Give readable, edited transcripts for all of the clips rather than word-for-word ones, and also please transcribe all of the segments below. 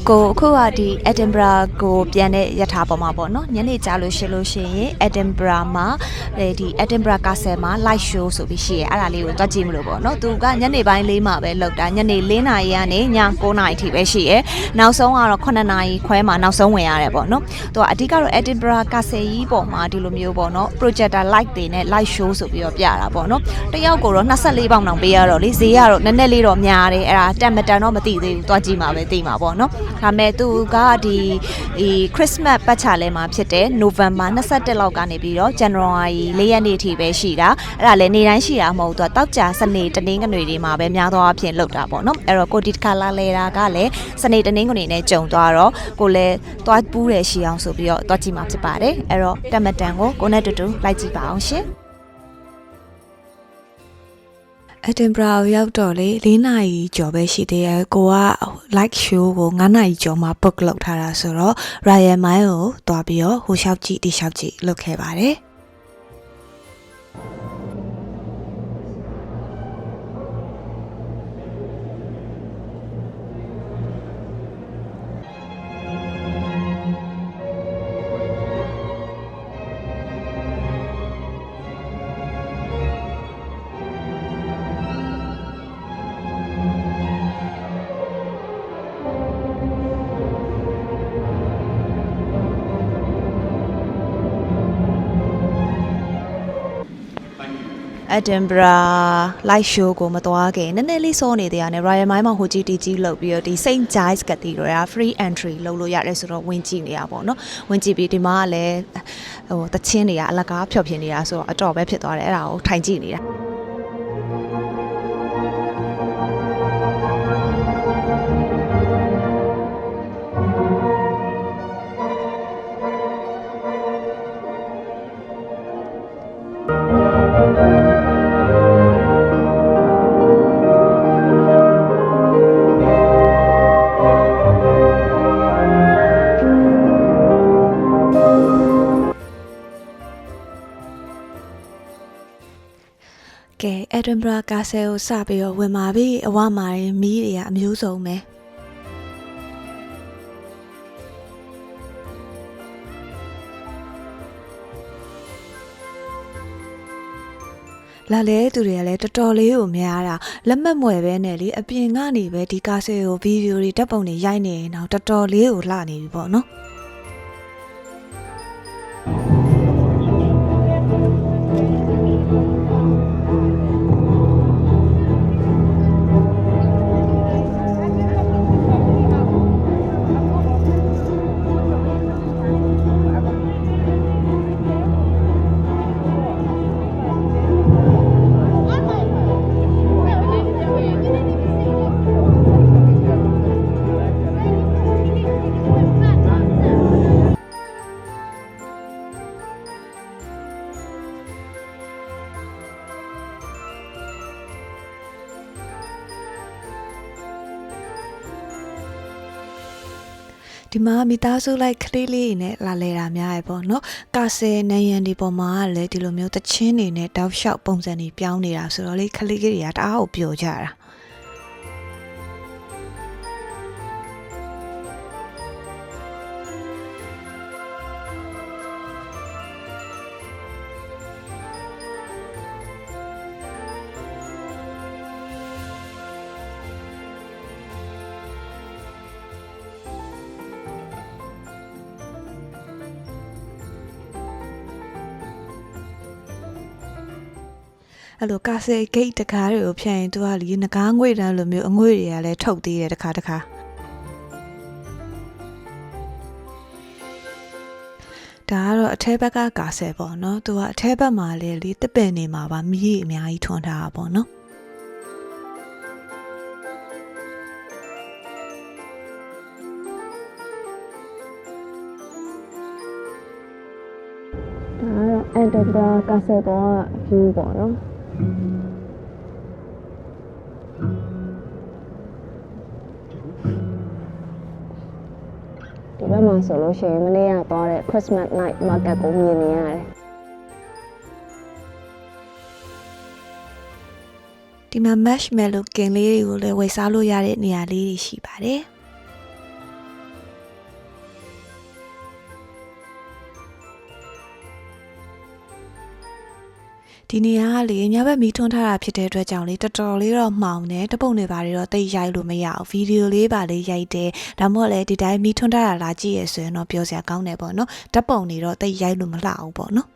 ကိုအခုကဒီ Edinburgh ကိုပြန်တဲ့ရထားပေါ်မှာပေါ့နော်ညနေကြလို့ရှိရင် Edinburgh မှာဒီ Edinburgh Castle မှာ light show ဆိုပြီးရှိရဲအဲ့ဒါလေးကိုတွက်ကြည့်မလို့ပေါ့နော်သူကညနေပိုင်းလေးမှာပဲလောက်တာညနေ4နာရီကနေည9နာရီထိပဲရှိရဲနောက်ဆုံးကတော့9နာရီခွဲမှာနောက်ဆုံးဝင်ရတယ်ပေါ့နော်သူကအဓိကတော့ Edinburgh Castle ကြီးပေါ်မှာဒီလိုမျိုးပေါ့နော် projector light တွေနဲ့ light show ဆိုပြီးတော့ပြတာပေါ့နော်တယောက်ကိုတော့24ပေါင်တောင်ပေးရတော့လေဈေးကတော့နည်းနည်းလေးတော့များတယ်အဲ့ဒါတက်မတန်တော့မသိသေးဘူးတွက်ကြည့်မှာပဲသိမှာပေါ့နော်ဒါမဲ့သူကဒီ Christmas ပတ်ချလဲမှာဖြစ်တဲ့ November 21လောက်ကနေပြီးတော့ January 4ရက်နေ့ထိပဲရှိတာအဲ့ဒါလည်းနေ့တိုင်းရှိတာမဟုတ်သူကတောက်ကြစနေတနင်္ဂနွေတွေမှာပဲများသောအားဖြင့်လုပ်တာပေါ့နော်အဲ့တော့ကိုဒီတစ်ခါလာလဲတာကလည်းစနေတနင်္ဂနွေနဲ့ကြုံသွားတော့ကိုလည်းတွားပူးတယ်ရှိအောင်ဆိုပြီးတော့တွားကြည့်မှာဖြစ်ပါတယ်အဲ့တော့တက်မတန်ကိုနဲ့တူတူလိုက်ကြည့်ပါအောင်ရှင်Edinburgh ရောက်တော့လေ4နာရီကျော်ပဲရှိသေးတယ်ကိုက light show ကို9နာရီကျော်မှ book လုပ်ထားတာဆိုတော့ Royal Mile ကိုတွားပြီးတော့ဟိုလျှောက်ကြည့်ဒီလျှောက်ကြည့်လုပ်ခဲ့ပါတယ်Edinburgh light show ကိုမသွားခင်နည်းနည်းလေးစောနေသေးတယ် Royal Mile မှာဟိုကြီးတီကြီးလောက်ပြီးတော့ဒီ St Giles Cathedral က free entry လုပ်လို့ရတယ်ဆိုတော့ဝင်ကြည့်နေရပါတော့ဝင်ကြည့်ပြီးဒီမှာကလည်းဟိုတချင်းတွေကအလကားဖျော်ဖြေနေတာဆိုတော့အတော်ပဲဖြစ်သွားတယ်အဲ့ဒါကိုထိုင်ကြည့်နေတာကဲ Edinburgh Castle ကိုစပြီးတော့ဝင်ပါပြီအဝမှာမီးတွေကအမျိုးစုံပဲလာလေသူတွေကလည်းတော်တော်လေးကိုများတာလက်မှတ်မွယ်ပဲနဲ့လေအပြင်ကနေပဲဒီ Castle ကိုဗီဒီယိုတွေဓာတ်ပုံတွေရိုက်နေရင်တော့တော်တော်လေးကိုလှနေပြီပေါ့နော်ဒီမှာမိသားစုလိုက်ကလေးလေးနဲ့လာလဲတာများရပေါ့နော်ကာဆယ်နယံဒီပေါ်မှာလည်းဒီလိုမျိုးတချင်းတွေနဲ့တောက်လျှောက်ပုံစံတွေပြောင်းနေတာဆိုတော့လေကလေးတွေကတအားကိုပျော်ကြတာအဲ့လိုကာဆယ်ဂိတ်တကားတွေကိုဖြတ်ရင်သူကလေငကားငွေတန်းလိုမျိုးအငွေတွေကလည်းထုတ်သေးတယ်တခါဒါကတော့အထဲဘက်ကကာဆယ်ပေါ့နော်သူကအထဲဘက်မှာလေတစ်ပင်နေမှာပါမီးအများကြီးထွန်းထားတာပေါ့နော်ဒါကတော့ Edinburgh Castle ပေါ်က view ပေါ့နော်ဒီဘက်မှာဆိုလို့ရှိရင်မနေ့ကသွားတဲ့ Christmas night market ကိုမြင်နေရတယ်ဒီမှာ marshmallow ကင်လေးတွေကိုလည်းဝယ်စားလို့ရတဲ့နေရာလေးတွေရှိပါတယ် ဒီနေရာကလေညဘက်မီးထွန်းထားတာဖြစ်တဲ့အတွက်ကြောင့်လေတော်တော်လေးတော့မှောင်နေတပုံတွေပါတွေတော့တိတ်ရိုက်လို့မရအောင်ဗီဒီယိုလေးပါလေးရိုက်တယ်ဒါမှမဟုတ်လေဒီတိုင်းမီးထွန်းထားတာလာကြည့်ရဆိုရင်တော့ပြောစရာကောင်းတယ်ပေါ့နော်ဓာတ်ပုံတွေတော့တိတ်ရိုက်လို့မလှအောင်ပေါ့နော်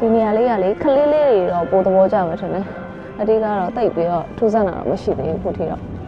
ဒီနေရာလေးကလေခလေးလေးတွေတော့ပိုသဘောကျမှာထင်တယ်အတိကတော့တိတ်ပြီးတော့ထူးဆန်းတာတော့မရှိသေးဘူးခုထိတော့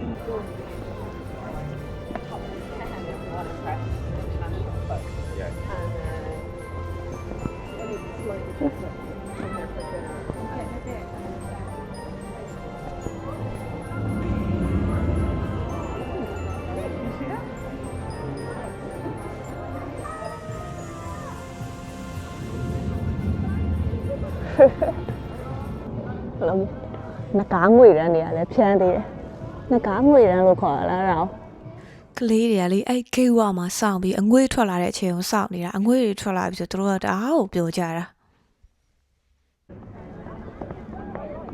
နှကားငွေရမ်းနေရလဲဖြန်းသေးတယ်နှကားငွေရမ်းလို့ခေါ်ရလားတော့ကလေးတွေကလေအဲ့ခေဝါမှာစောင့်ပြီးအငွေ့ထွက်လာတဲ့အချိန်ကိုစောင့်နေတာအငွေ့တွေထွက်လာပြီဆိုတို့ကတအားကိုပြောကြတာ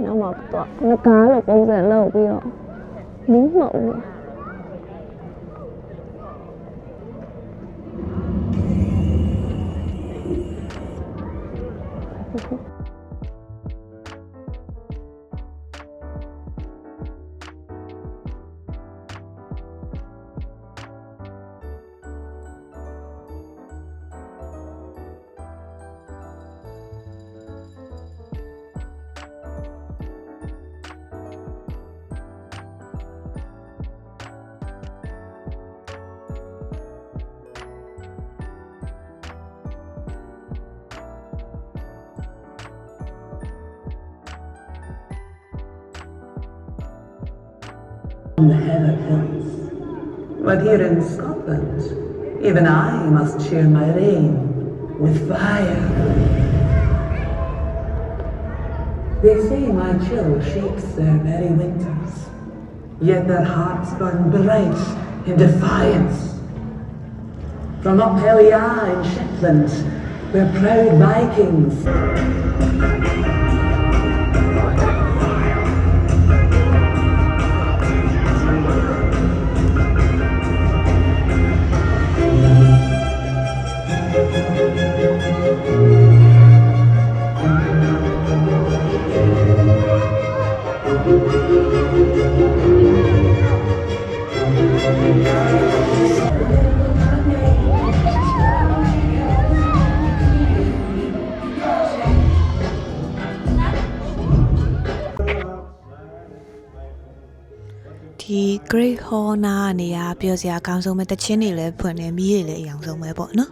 နောက်မှတော့နှကားလို့ပုံစံလုပ်ပြီးတော့မင်းမဟုတ်In the Heather Hills. But here in Scotland, even I must share my reign with fire. They say my chill shapes their very winters, yet their hearts burn bright in defiance. From up Helliah in Shetland, where proud Vikingsဒီ Great Hall နာနေရပြောစရာအကောင်းဆုံးပဲတချင်းတွေလည်းဖွင့်နေမီးတွေလည်းအယောင်ဆုံးပဲပေါ့နော်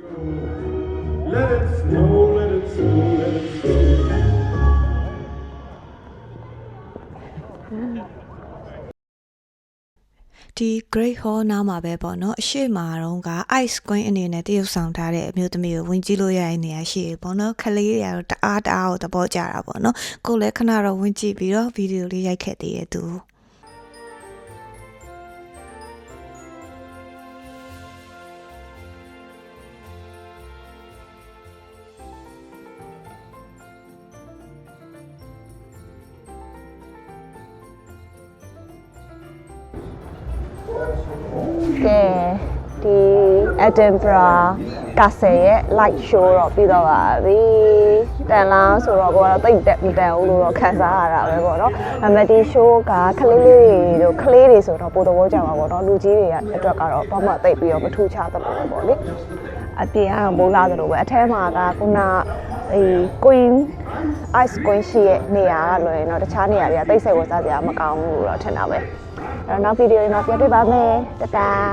Let it snow, let it snow, let it snow. ဒီ Great Hall နားမှာပဲပေါ့နော်အရှိမာတော့က Ice Queen အနေနဲ့တရုပ်ဆောင်ထားတဲ့အမျိုးသမီးကိုဝင်ကြည့်လို့ရတဲ့နေရာရှိရပေါ့နော်ခလေးတွေကတော့တအားကိုသဘောကျတာပေါ့နော်ကိုလည်းခဏတော့ဝင်ကြည့်ပြီးတော့ဗီဒီယိုလေးရိုက်ခဲ့သေးရဲ့သူ ကဲဒီ Edinburgh Castle ရဲ့ light show တော့ပြီးတော့ပါပြီတန်လားဆိုတော့ကိုကတော့တိတ်တက်မတန်ဘူးလို့တော့ခံစားရတာပဲပေါ့နော်ဒါပေမဲ့ဒီ show ကကလေးလေးတို့ကလေးတွေဆိုတော့ပိုသဘောကျပါပေါ့နော်လူကြီးတွေအတွက်ကတော့ဘာမှတိတ်ပြီးတော့မထူးခြားသလိုပဲပေါ့လေ အပြင်ကတော့မိုးလာသလိုပဲအထဲမှာကခုနအေး queen ice queen ရှိရဲ့နေရာကလွယ်ရင်တော့တခြားနေရာတွေကတိတ်ဆိတ်ဝင်စားစရာမကောင်းဘူးလို့တော့ထင်တာပဲအဲ့တော့နောက်ဗီဒီယိုတွေမှာပြန်တွေ့ပါမယ်တတား